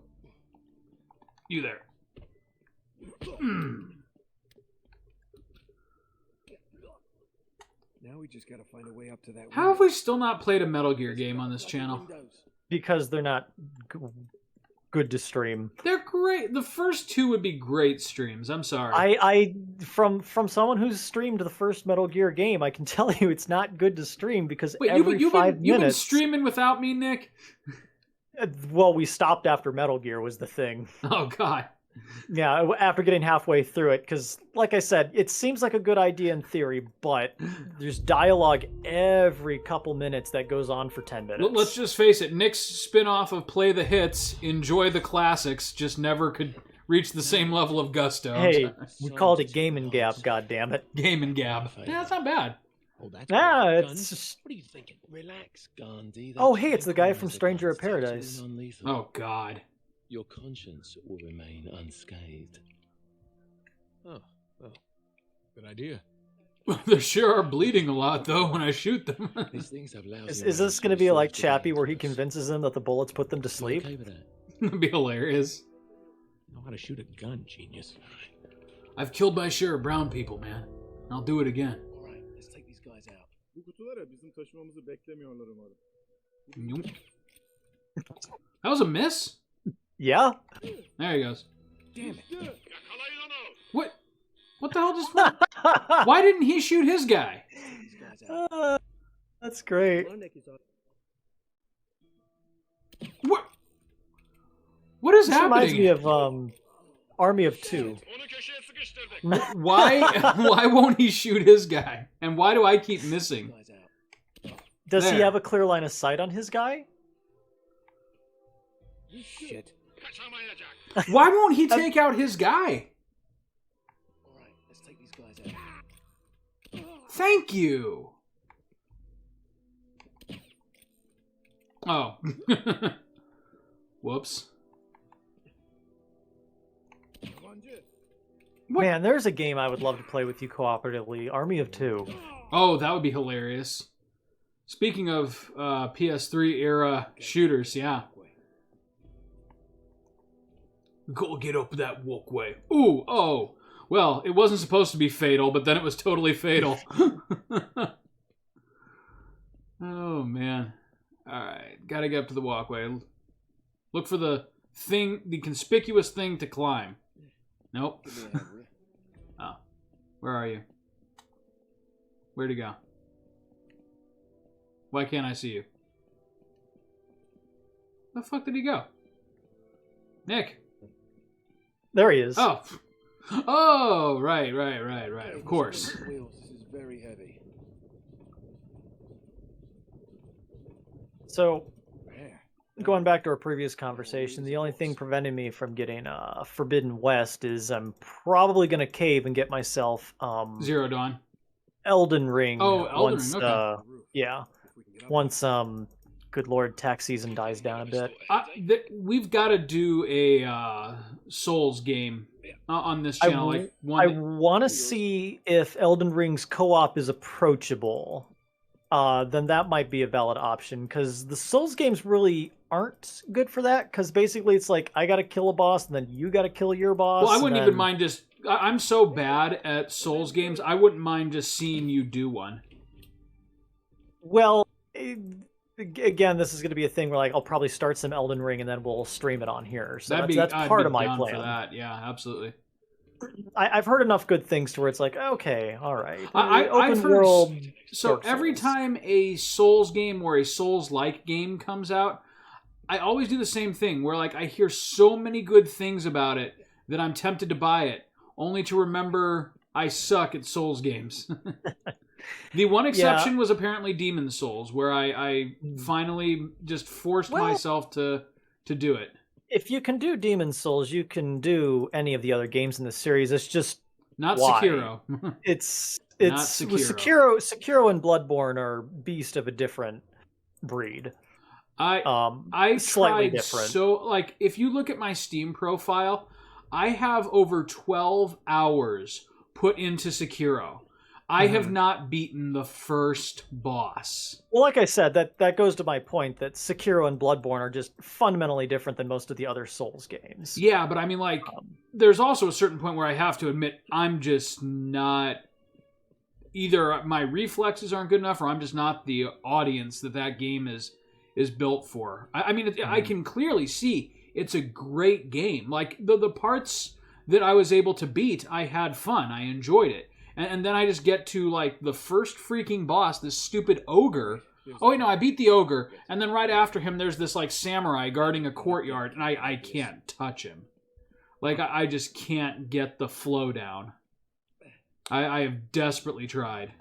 You there. Now we just gotta find a way up to that. How have we still not played a Metal Gear game on this channel? Because they're not good to stream. They're great. The first 2 would be great streams. I'm sorry. I from someone who's streamed the first Metal Gear game, I can tell you it's not good to stream because every 5 minutes... You've been streaming without me, Nick? Well, we stopped after Metal Gear was the thing. Oh, God. Yeah, after getting halfway through it, because, like I said, it seems like a good idea in theory, but there's dialogue every couple minutes that goes on for 10 minutes. Let's just face it, Nick's spin-off of Play the Hits, Enjoy the Classics, just never could reach the same level of gusto. Hey, we called it Game and Gab, goddammit. Game and Gab. Yeah, that's not bad. Oh, that's Nah, great. it's Guns? just... What are you thinking? Relax, Gandhi. Oh, hey, it's the guy from Stranger of Paradise. Oh, God. Your conscience will remain unscathed. Oh, well, good idea. They sure are bleeding a lot, though, when I shoot them. These things have lousy Is this going to be like Chappie, where he convinces them that the bullets put them to sleep? Okay with that? That'd be hilarious. Know how to shoot a gun, genius. I've killed my share of brown people, man. I'll do it again. All right, let's take these guys out. Bu kutulara bizim taşımamızı beklemiyorlar umarım. Nope. That was a miss? Yeah. There he goes. Damn it. What? What the hell just... Why didn't he shoot his guy? These guys out. That's great. What? What is This happening? reminds me of Army of Two. Why won't he shoot his guy? And why do I keep missing? Guys out. Does he There. have a clear line of sight on his guy? Shit. Why won't he take out his guy? All right, let's take these guys out. Thank you. Oh. Whoops. What? Man, there's a game I would love to play with you cooperatively. Army of Two. Oh, that would be hilarious. Speaking of PS3 era shooters, yeah. Go get up that walkway. Ooh, oh. Well, it wasn't supposed to be fatal, but then it was totally fatal. Oh, man. Alright, gotta get up to the walkway. Look for the conspicuous thing to climb. Nope. Oh. Where are you? Where'd he go? Why can't I see you? Where the fuck did he go? Nick! There he is. Oh! Oh, right. Of course. Wheels. This is very heavy. So, There. going back to our previous conversation, the only thing preventing me from getting Forbidden West is I'm probably going to cave and get myself Zero Dawn. Elden Ring. Oh, Elden once, Ring, okay. Yeah. Once, good lord, tax season dies down a bit. We've got to do a Souls game on this channel. I one want to see if Elden Ring's co-op is approachable. Then that might be a valid option, because the Souls games really aren't good for that, because basically it's like, I gotta kill a boss, and then you gotta kill your boss. Well, I wouldn't even mind just... I'm so bad at Souls games, I wouldn't mind just seeing you do one. Well, again, this is going to be a thing where like I'll probably start some Elden Ring, and then we'll stream it on here. So that's I'd part be of my down plan. for that. Yeah, absolutely. I've heard enough good things to where it's like, okay, all right. I've heard... world... So Dark every Souls. time a Souls game or a Souls-like game comes out, I always do the same thing, where like I hear so many good things about it that I'm tempted to buy it, only to remember I suck at Souls games. The one exception was apparently Demon's Souls, where I finally just forced myself to do it. If you can do Demon's Souls, you can do any of the other games in the series. It's just Not why? Sekiro. It's Not Sekiro and Bloodborne are beast of a different breed. I slightly tried different. so, like, if you look at my Steam profile, I have over 12 hours put into Sekiro. I have not beaten the first boss. Well, like I said, that goes to my point that Sekiro and Bloodborne are just fundamentally different than most of the other Souls games. Yeah, but I mean, like, there's also a certain point where I have to admit I'm just not... Either my reflexes aren't good enough, or I'm just not the audience that game is built for. I mean, I can clearly see it's a great game. Like, the parts that I was able to beat, I had fun. I enjoyed it. And then I just get to, like, the first freaking boss, this stupid ogre. Oh, wait, no, I beat the ogre. And then right after him, there's this, like, samurai guarding a courtyard. And I can't touch him. Like, I just can't get the flow down. I have desperately tried.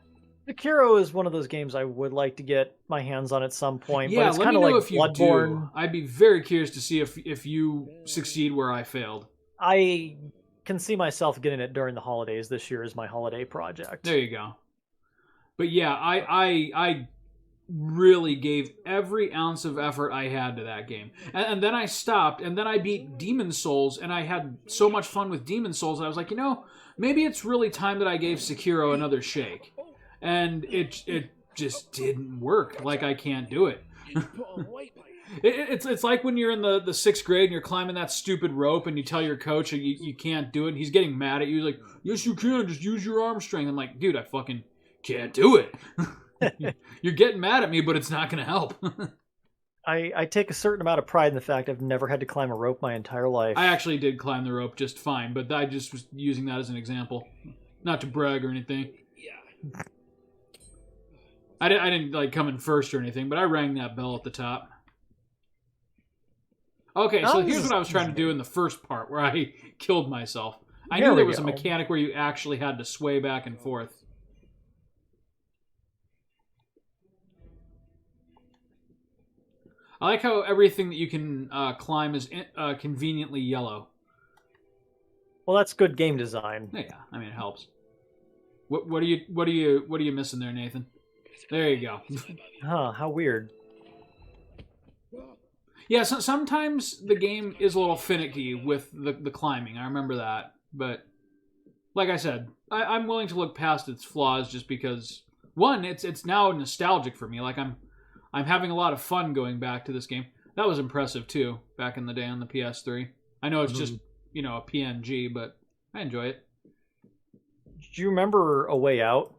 Sekiro is one of those games I would like to get my hands on at some point. Yeah, but it's let kind me of know like if you Bloodborne. do. I'd be very curious to see if you succeed where I failed. I can see myself getting it during the holidays this year as my holiday project. There you go. But yeah, I really gave every ounce of effort I had to that game. And then I stopped, and then I beat Demon Souls, and I had so much fun with Demon Souls, and I was like, maybe it's really time that I gave Sekiro another shake. And it just didn't work. Like, I can't do it. It's like when you're in the 6th grade and you're climbing that stupid rope and you tell your coach you can't do it, and he's getting mad at you. He's like, yes, you can. Just use your arm strength. I'm like, dude, I fucking can't do it. You're getting mad at me, but it's not going to help. I take a certain amount of pride in the fact I've never had to climb a rope my entire life. I actually did climb the rope just fine, but I just was using that as an example. Not to brag or anything. Yeah. I didn't like come in first or anything, but I rang that bell at the top. Okay, so here's what I was trying to do in the first part, where I killed myself. I knew there was a mechanic where you actually had to sway back and forth. I like how everything that you can climb is conveniently yellow. Well, that's good game design. Yeah, I mean it helps. What are you missing there, Nathan? There you go. Huh? How weird. Yeah, so sometimes the game is a little finicky with the climbing. I remember that, but like I said, I'm willing to look past its flaws just because one, it's now nostalgic for me. Like I'm having a lot of fun going back to this game. That was impressive too, back in the day on the PS3. I know it's just, a PNG, but I enjoy it. Do you remember A Way Out?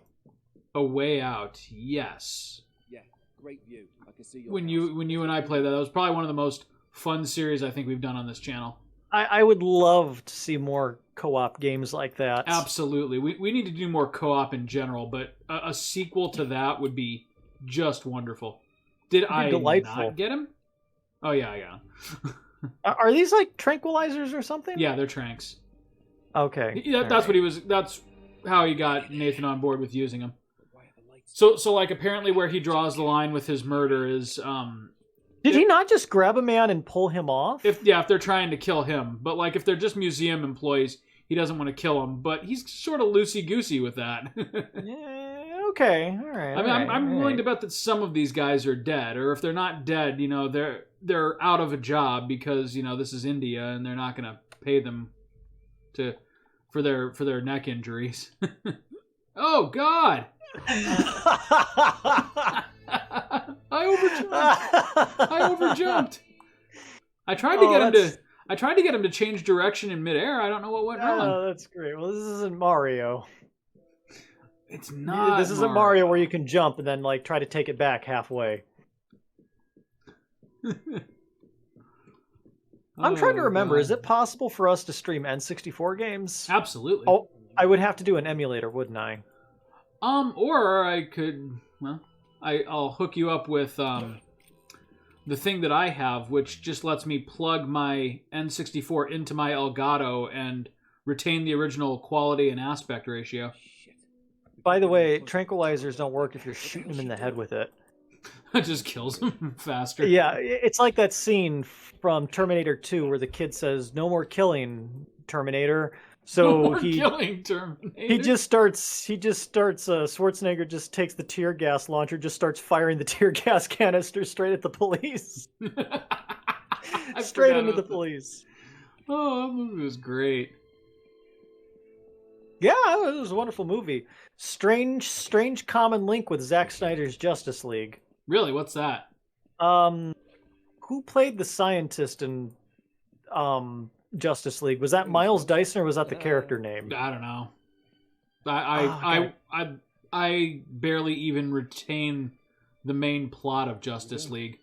A Way Out, yes. Yeah, great view. I can see your When you and I played that was probably one of the most fun series I think we've done on this channel. I would love to see more co-op games like that. Absolutely. We need to do more co-op in general, but a sequel to that would be just wonderful. Did I not get him? Oh, yeah, I got him. Are these like tranquilizers or something? Yeah, they're tranks. Okay. That's what he was. That's how he got Nathan on board with using them. So like apparently where he draws the line with his murder is Did he not just grab a man and pull him off? If they're trying to kill him, but like if they're just museum employees, he doesn't want to kill them. But he's sort of loosey goosey with that. Yeah, okay, all right. I mean, I'm willing to bet that some of these guys are dead, or if they're not dead, they're out of a job because this is India and they're not going to pay them for their neck injuries. Oh God! I overjumped. I tried to get him to change direction in midair. I don't know what went wrong. Oh, that's great. Well, this isn't Mario. It's not. This isn't Mario where you can jump and then try to take it back halfway. I'm trying to remember. God. Is it possible for us to stream N64 games? Absolutely. Oh, I would have to do an emulator, wouldn't I? Or I could. Well, I'll hook you up with the thing that I have, which just lets me plug my N64 into my Elgato and retain the original quality and aspect ratio. By the way, tranquilizers don't work if you're shooting them in the head with it. It just kills them faster. Yeah, it's like that scene from Terminator 2 where the kid says, "No more killing, Terminator." So he just starts. Schwarzenegger just takes the tear gas launcher, just starts firing the tear gas canister straight at the police, straight into the police. Oh, that movie was great. Yeah, it was a wonderful movie. Strange common link with Zack Snyder's Justice League. Really, what's that? Who played the scientist in Justice League? Was that Miles Dyson or was that the character name? I don't know. I barely even retain the main plot of Justice League.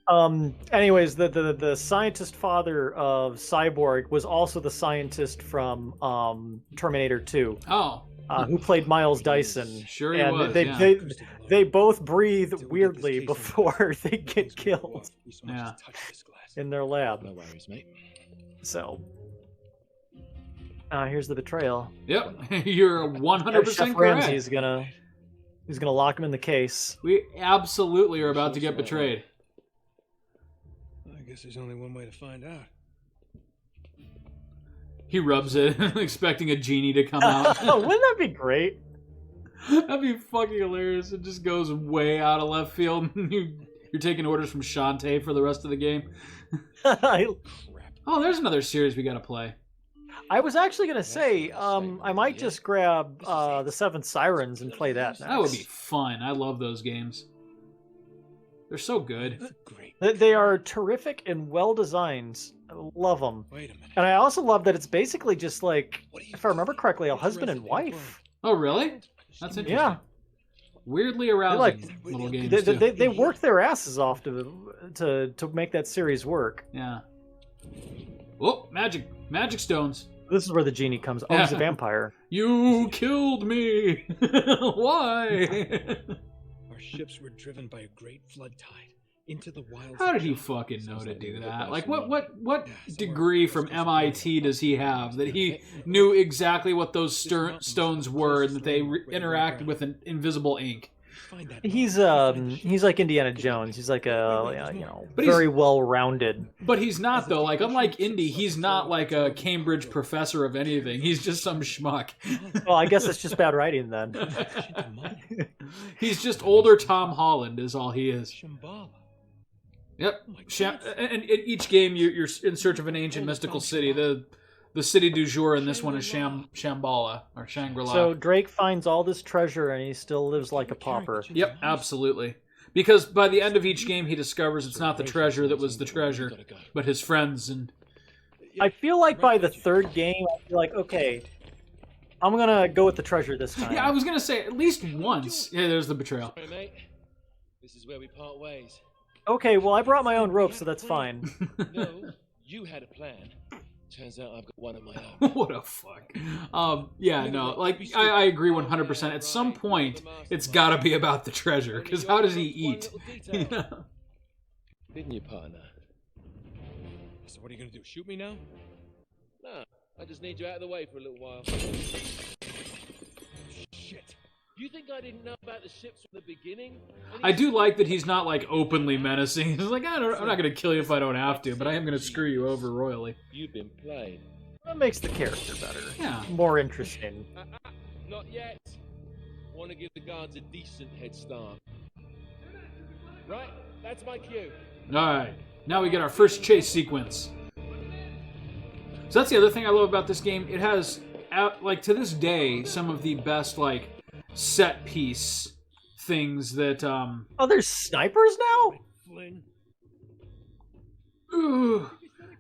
Anyways, the scientist father of Cyborg was also the scientist from Terminator 2. Oh. Who played Miles Dyson. Sure he was, they both breathe weirdly before they get killed. Yeah. In their lab. No worries, mate. So, here's the betrayal. Yep, you're 100% Chef correct. Ramsay's gonna lock him in the case. We absolutely are about to get betrayed. I guess there's only one way to find out. He rubs it, expecting a genie to come out. Wouldn't that be great? That'd be fucking hilarious. It just goes way out of left field. You're taking orders from Shantae for the rest of the game. Oh, there's another series we gotta play. I was actually going to say, I might just grab the Seven Sirens and play that next. That would be fun. I love those games. They're so good. They are terrific and well designed. I love them. Wait a minute. And I also love that it's basically just like, if I remember correctly, a husband and wife. Oh, really? That's interesting. Yeah. Weirdly arousing little games, too. They work their asses off to make that series work. Yeah. Oh, magic stones. This is where the genie comes. Oh, he's a vampire. You killed me. Why? Our ships were driven by a great flood tide into the wilds. How did he fucking know to do that? Like, what degree from MIT does he have that he knew exactly what those stones were and that they interacted with an invisible ink? He's like Indiana Jones. He's like very well-rounded. But he's not though. Like unlike Indy, he's not like a Cambridge professor of anything. He's just some schmuck. Well, I guess it's just bad writing then. He's just older Tom Holland is all he is. Yep. And in each game, you're in search of an ancient mystical city. The city du jour in this one is Shambhala, or Shangri-La. So Drake finds all this treasure and he still lives like a pauper. Yep, absolutely. Because by the end of each game, he discovers it's not the treasure that was the treasure, but his friends. And I feel like by the third game, I feel like, okay, I'm going to go with the treasure this time. Yeah, I was going to say, at least once. Yeah, there's the betrayal. Sorry, mate. This is where we part ways. Okay, well, I brought my own rope, so that's fine. No, you had a plan. Turns out I've got one of my own. What a fuck. Yeah, no, like, I agree 100%. At some point, it's gotta be about the treasure, because how does he eat? You know? Didn't you, partner? So what are you gonna do, shoot me now? No, I just need you out of the way for a little while. Shit. You think I didn't know about the ships from the beginning? I do like that he's not, like, openly menacing. He's like, I'm not gonna kill you if I don't have to, but I am gonna screw you over royally. You've been played. That makes the character better. Yeah. More interesting. Not yet. Want to give the guards a decent head start. Right, that's my cue. Alright, now we get our first chase sequence. So that's the other thing I love about this game. It has, like, to this day, some of the best, like, set piece things that Oh, there's snipers now? Ooh,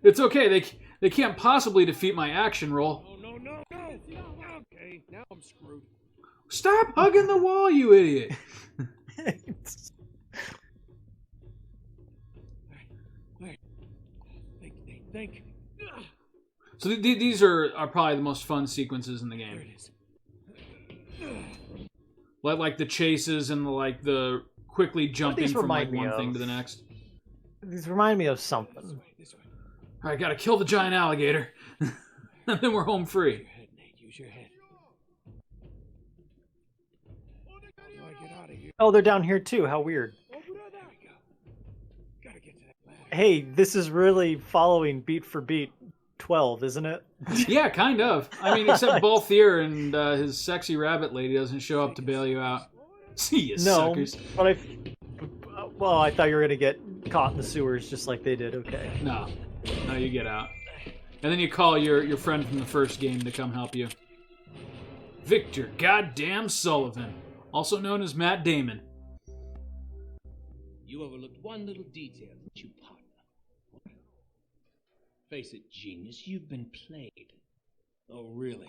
it's okay, they can't possibly defeat my action roll. Oh, no. Okay, now I'm screwed. Stop hugging the wall, you idiot. Think. So these are probably the most fun sequences in the game. There it is. Like the chases and the quickly jumping from like one thing to the next. These remind me of something. This way. All right, gotta kill the giant alligator, and then we're home free. Use your head, Nate. Use your head. How do I get out of here? Oh, they're down here too. How weird. There we go. Gotta get to that ladder. Hey, this is really following beat for beat 12, isn't it? Yeah, kind of. I mean, except Balthier and his sexy rabbit lady doesn't show up to bail you out. See you, suckers. But I thought you were gonna get caught in the sewers just like they did. Okay. No, you get out, and then you call your friend from the first game to come help you. Victor Goddamn Sullivan, also known as Matt Damon. You overlooked one little detail, didn't you, partner? Face it, genius, you've been played. Oh, really?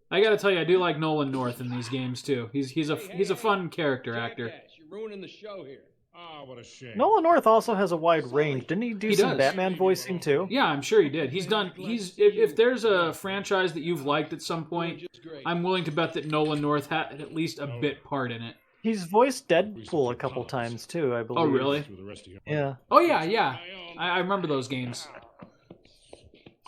I gotta tell you, I do like Nolan North in these games too. He's a fun character actor. You're ruining the show here. Ah, what a shame. Nolan North also has a wide range. Didn't he do some does. Batman voicing too? Yeah, I'm sure he did. If there's a franchise that you've liked at some point, I'm willing to bet that Nolan North had at least a bit part in it. He's voiced Deadpool a couple times too, I believe. Oh, really? Yeah. Oh, yeah. I remember those games.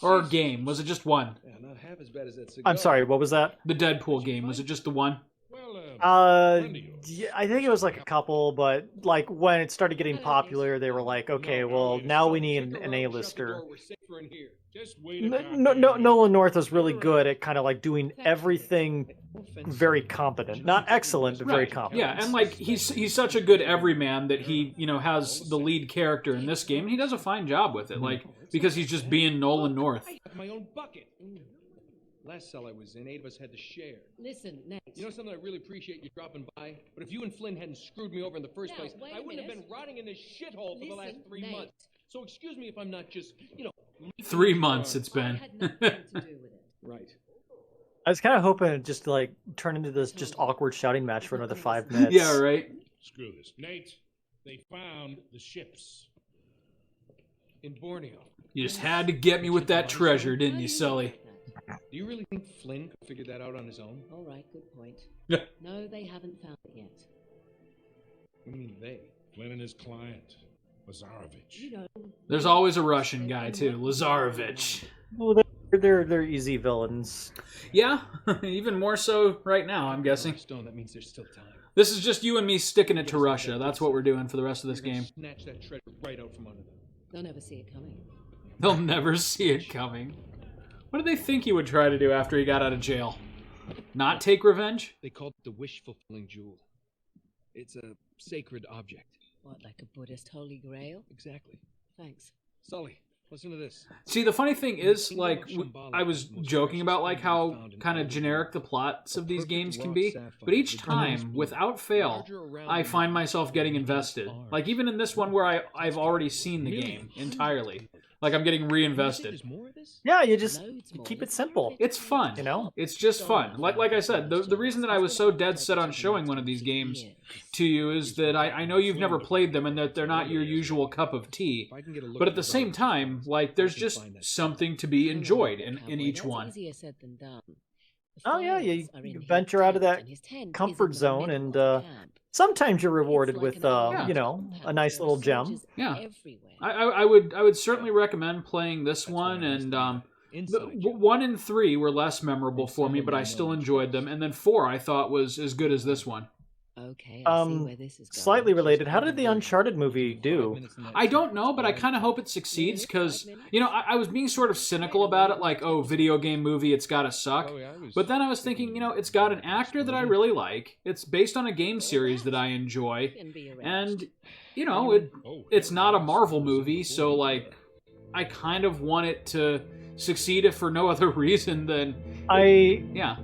Or game. Was it just one? Yeah, not half as bad as that cigar. I'm sorry, what was that? The Deadpool game. Was it just the one? Well, Yeah, I think it was like a couple, but like when it started getting popular, they were like, okay, well now we need an A-lister. Nolan North is really good at kind of like doing everything very competent, not excellent, but very competent. Yeah, and like he's such a good everyman that he has the lead character in this game, and he does a fine job with it, like because he's just being Nolan North. I have my own bucket. Last cell I was in, 8 of us had to share. Listen, Nate. You know something? I really appreciate you dropping by, but if you and Flynn hadn't screwed me over in the first place, I wouldn't have been rotting in this shithole for the last 3 months. So excuse me if I'm not just, 3 months it's been. Had nothing to do with it. Right. I was kind of hoping it just like turn into this just awkward shouting match for another 5 minutes. Yeah, right. Screw this. Nate, they found the ships. In Borneo. You just had to get me with that treasure, didn't you, Sully? Do you really think Flynn could figure that out on his own? All right, good point. Yeah. No, they haven't found it yet. What do you mean they? Flynn and his client, Lazarevich. You know, There's always a Russian guy too, Lazarevich. Well, they're easy villains. Yeah, even more so right now, I'm guessing. Stone, that means there's still time. This is just you and me sticking it to Russia. That's what we're doing for the rest of this game. Snatch that treasure right out from under them. they'll never see it coming. They'll never see it coming. What did they think he would try to do after he got out of jail? Not take revenge? They called it the wish-fulfilling jewel. It's a sacred object. What, like a Buddhist holy grail? Exactly. Thanks. Sully, listen to this. See, the funny thing is, like, I was joking about, like, how kind of generic the plots of these games can be, but each time, without fail, I find myself getting invested. Like, even in this one where I've already seen the game entirely. Like, I'm getting reinvested. Yeah, you keep it simple. It's fun. It's just fun. Like I said, the reason that I was so dead set on showing one of these games to you is that I know you've never played them and that they're not your usual cup of tea. But at the same time, like, there's just something to be enjoyed in each one. Easier said than done. Oh yeah, you venture out of that comfort zone, and sometimes you're rewarded with a nice little gem. Yeah, I would certainly recommend playing this one, and 1 and 3 were less memorable for me, but I still enjoyed them, and then 4 I thought was as good as this one. Okay, I see where this is going. Slightly related. How did the Uncharted movie do? I don't know, but I kind of hope it succeeds because, I was being sort of cynical about it, like, oh, video game movie, it's gotta suck. But then I was thinking, it's got an actor that I really like. It's based on a game series that I enjoy. And, it's not a Marvel movie, so, like, I kind of want it to succeed if for no other reason than... Yeah.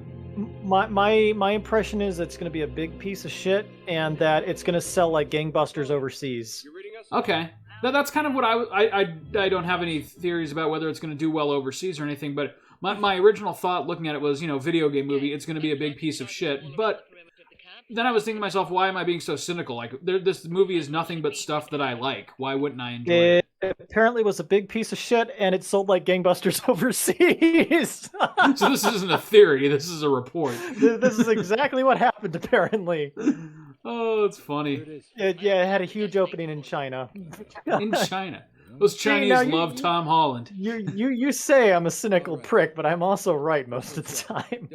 My impression is it's going to be a big piece of shit, and that it's going to sell like gangbusters overseas. Okay, that's kind of what I don't have any theories about whether it's going to do well overseas or anything. But my original thought, looking at it, was video game movie. It's going to be a big piece of shit. But then I was thinking to myself, why am I being so cynical? Like, this movie is nothing but stuff that I like. Why wouldn't I enjoy it? It apparently was a big piece of shit, and it sold like gangbusters overseas. So this isn't a theory. This is a report. This is exactly what happened, apparently. Oh, it's funny. It had a huge opening in China. In China. Those Chinese love Tom Holland. You say I'm a cynical prick, but I'm also right most of the time.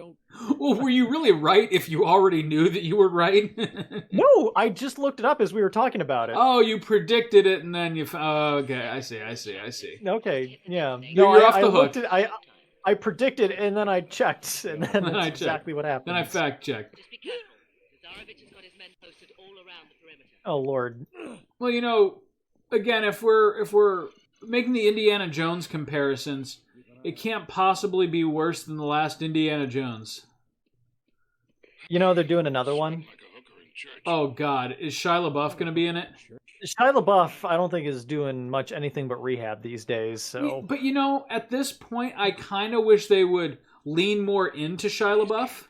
Well, were you really right if you already knew that you were right? No, I just looked it up as we were talking about it. Oh, you predicted it and then you... okay, I see. Okay, yeah. You're off the hook. I predicted and then I checked, and then that's exactly what happened. Then I fact-checked. Oh, Lord. Well, again, if we're making the Indiana Jones comparisons, it can't possibly be worse than the last Indiana Jones. They're doing another one. Oh, God. Is Shia LaBeouf going to be in it? Shia LaBeouf, I don't think, is doing much anything but rehab these days. So, but, at this point, I kind of wish they would lean more into Shia LaBeouf.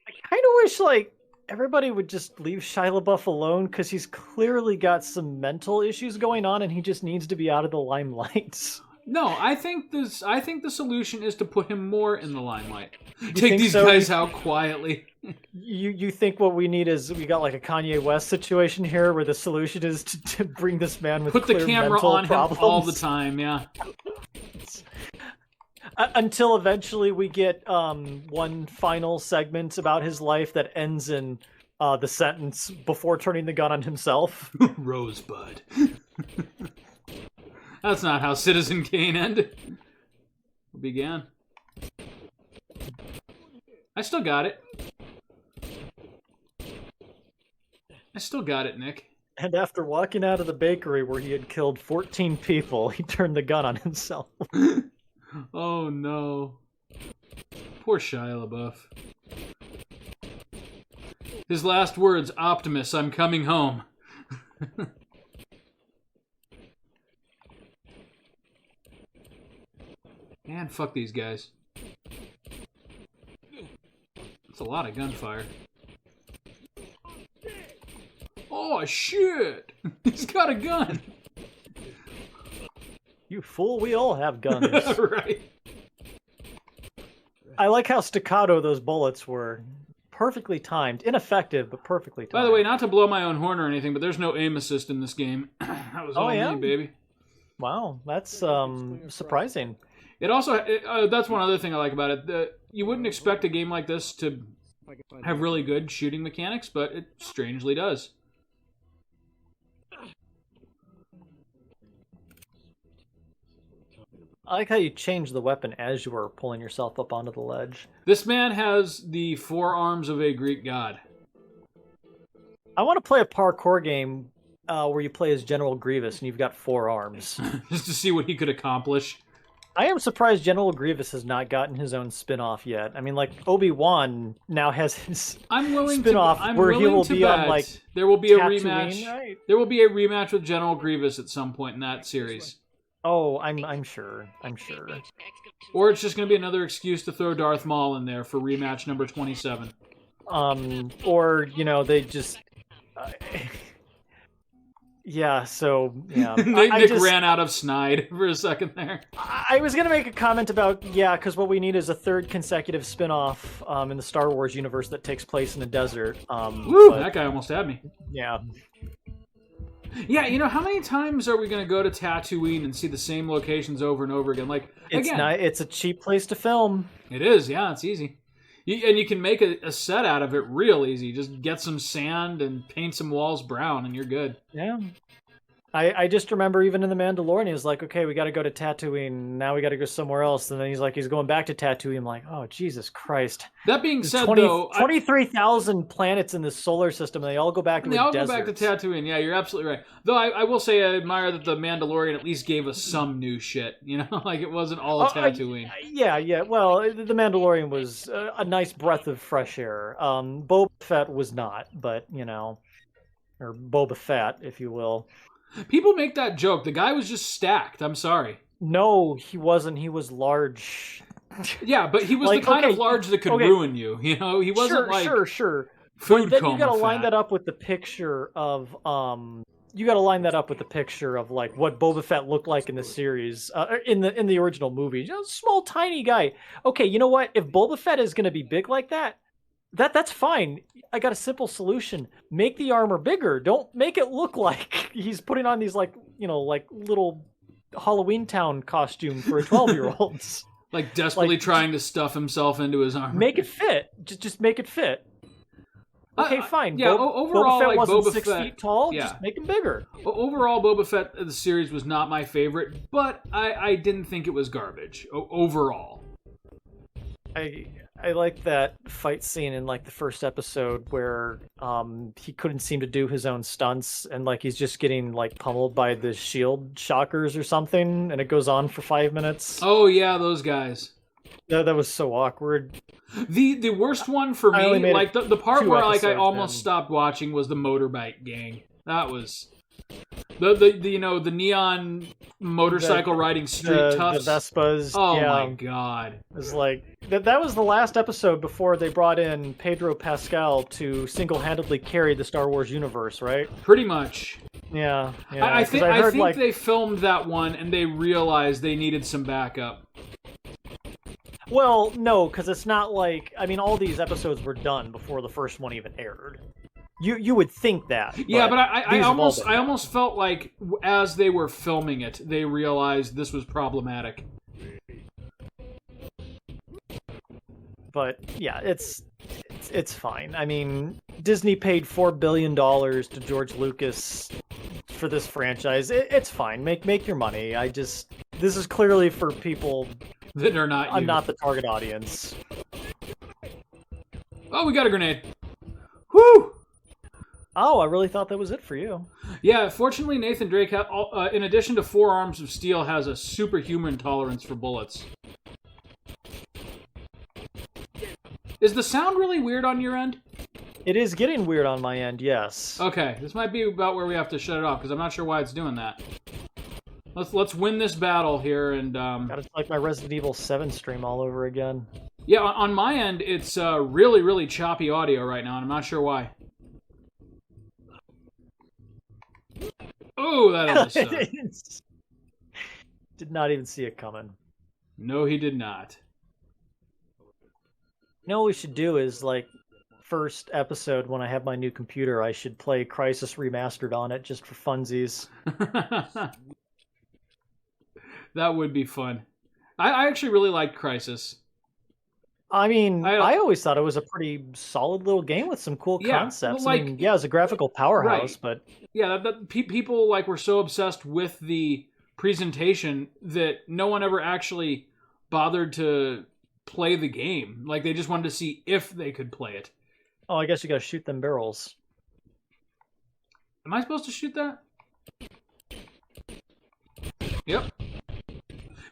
I kind of wish, everybody would just leave Shia LaBeouf alone, because he's clearly got some mental issues going on, and he just needs to be out of the limelight. No, I think the solution is to put him more in the limelight. Take these guys out quietly. You think what we need is we got like a Kanye West situation here, where the solution is to bring this man with put clear the camera mental on problems. him all the time, yeah. Until eventually we get one final segment about his life that ends in the sentence before turning the gun on himself. Rosebud. That's not how Citizen Kane ended. Began. I still got it. Nick. And after walking out of the bakery where he had killed 14 people, he turned the gun on himself. Oh no. Poor Shia LaBeouf. His last words, Optimus, I'm coming home. Man, fuck these guys. That's a lot of gunfire. Oh, shit! He's got a gun! You fool, we all have guns. Right. I like how staccato those bullets were. Perfectly timed. Ineffective, but perfectly timed. By the way, not to blow my own horn or anything, but there's no aim assist in this game. That was all me, baby. Wow, that's surprising. It also, that's one other thing I like about it. You wouldn't expect a game like this to have really good shooting mechanics, but it strangely does. I like how you changed the weapon as you were pulling yourself up onto the ledge. This man has the forearms of a Greek god. I want to play a parkour game where you play as General Grievous and you've got 4 arms. Just to see what he could accomplish. I am surprised General Grievous has not gotten his own spin-off yet. I mean, like, Obi-Wan now has his spin-off where he will be on, like, there will be a Tatooine, rematch. Right? There will be a rematch with General Grievous at some point in that series. Oh, I'm sure. I'm sure. Or it's just going to be another excuse to throw Darth Maul in there for rematch number 27. Or, you know, they just... yeah, so, yeah. Nick ran out of snide for a second there. I was going to make a comment about, because what we need is a 3rd consecutive spin-off in the Star Wars universe that takes place in the desert. Woo, that guy almost had me. Yeah. Yeah, you know, how many times are we going to go to Tatooine and see the same locations over and over again? Like, it's a cheap place to film. It is, yeah, it's easy. And you can make a set out of it real easy. Just get some sand and paint some walls brown and you're good. Yeah. I just remember even in The Mandalorian, he was like, okay, we got to go to Tatooine. Now we got to go somewhere else. And then he's like, he's going back to Tatooine. I'm like, oh, Jesus Christ. That being said, though... 23,000 planets in the solar system, and they all go back to the desert. They all go back to Tatooine. Yeah, you're absolutely right. Though I will say I admire that The Mandalorian at least gave us some new shit. You know, like it wasn't all Tatooine. Yeah. Well, The Mandalorian was a nice breath of fresh air. Boba Fett was not, but, you know, or Boba Fett, if you will. People make that joke. The guy was just stacked. I'm sorry. No, he wasn't. He was large. Yeah, but he was like, the kind of large that could ruin you. You know, he wasn't sure. Food but then coma you got to line fat. that up with the picture of You got to line that up with the picture of like what Boba Fett looked like in the series, in the original movie. Just a small, tiny guy. Okay, you know what? If Boba Fett is going to be big like that, that's fine. I got a simple solution. Make the armor bigger. Don't make it look like he's putting on these like little Halloween Town costume for a 12-year-old. Like desperately trying to stuff himself into his armor. Make it fit. Just make it fit. Okay, fine. Yeah, overall, Boba Fett like wasn't Boba 6 Fett, feet tall. yeah. Just make him bigger. Overall, Boba Fett, the series was not my favorite, but I didn't think it was garbage. Overall. I like that fight scene in like the first episode where he couldn't seem to do his own stunts and like he's just getting like pummeled by the shield shockers or something, and it goes on for 5 minutes. Oh yeah, those guys. That was so awkward. The worst one for me, like the part where like I almost stopped watching was the motorbike gang. That was the neon motorcycle riding street toughs. The Vespas. Oh my god. It was like that was the last episode before they brought in Pedro Pascal to single-handedly carry the Star Wars universe, right? Pretty much. Yeah. I think they filmed that one and they realized they needed some backup. Well, no, because it's not like... I mean, all these episodes were done before the first one even aired. You would think that. Yeah, but I almost felt like as they were filming it, they realized this was problematic. But yeah, it's fine. I mean, Disney paid $4 billion to George Lucas for this franchise. It's fine. Make your money. This is clearly for people that are not. I'm not the target audience. Oh, we got a grenade. Woo! Oh, I really thought that was it for you. Yeah, fortunately, Nathan Drake, in addition to 4 arms of steel, has a superhuman tolerance for bullets. Is the sound really weird on your end? It is getting weird on my end, yes. Okay, this might be about where we have to shut it off, because I'm not sure why it's doing that. Let's win this battle here, and... Gotta like my Resident Evil 7 stream all over again. Yeah, on my end, it's really, really choppy audio right now, and I'm not sure why. Oh, that almost sucked. Did not even see it coming. No, he did not. You know what we should do is, like, first episode when I have my new computer, I should play Crysis Remastered on it just for funsies. That would be fun. I actually really liked Crysis. I mean, I always thought it was a pretty solid little game with some cool concepts. Like, I mean, yeah, it was a graphical powerhouse, but... Yeah, people like were so obsessed with the presentation that no one ever actually bothered to play the game. Like, they just wanted to see if they could play it. Oh, I guess you gotta shoot them barrels. Am I supposed to shoot that? Yep.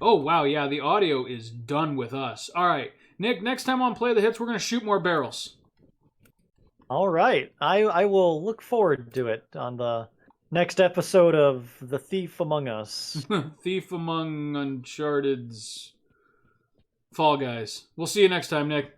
Oh, wow, yeah, the audio is done with us. All right, Nick, next time on Play the Hits, we're going to shoot more barrels. All right. I will look forward to it on the next episode of The Thief Among Us. Thief Among Uncharted's Fall Guys. We'll see you next time, Nick.